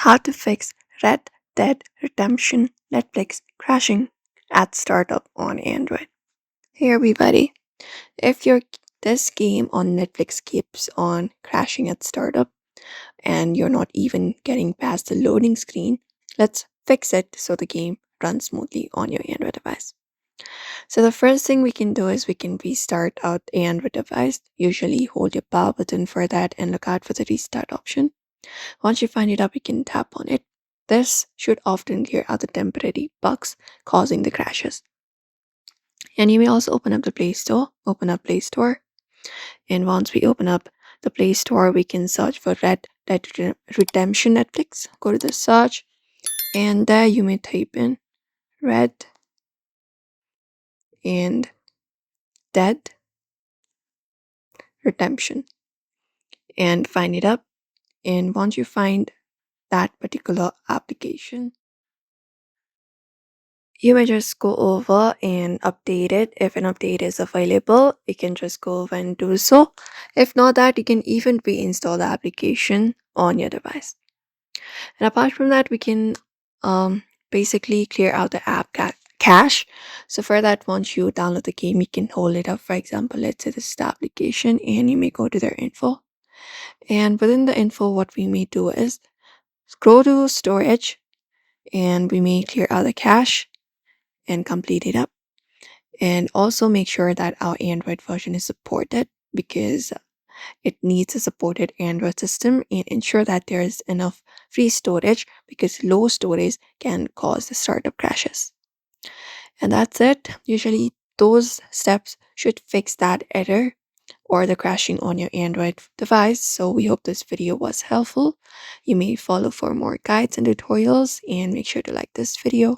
How to fix Red Dead Redemption Netflix crashing at startup on Android. Hey everybody, if your this game on Netflix keeps on crashing at startup and you're not even getting past the loading screen, let's fix it so the game runs smoothly on your Android device. So the first thing we can do is we can restart out the Android device. Usually hold your power button for that and look out for the restart option. Once you find it up, you can tap on it. This should often clear out the temporary bugs causing the crashes. And you may also open up the Play Store, and once we open up the Play Store, we can search for Red Dead Redemption Netflix. Go to the search, and there you may type in Red and Dead Redemption and find it up. And once you find that particular application, you may just go over and update it. If an update is available, you can just go over and do so. If not that, you can even reinstall the application on your device. And apart from that, we can basically clear out the app cache. So for that, once you download the game, you can hold it up. For example, let's say this is the application, and you may go to their info. And within the info, what we may do is scroll to storage, and we may clear out the cache and complete it up. And also make sure that our Android version is supported because it needs a supported Android system, and ensure that there is enough free storage because low storage can cause the startup crashes. And that's it. Usually those steps should fix that error or the crashing on your Android device. So we hope this video was helpful. You may follow for more guides and tutorials, and make sure to like this video.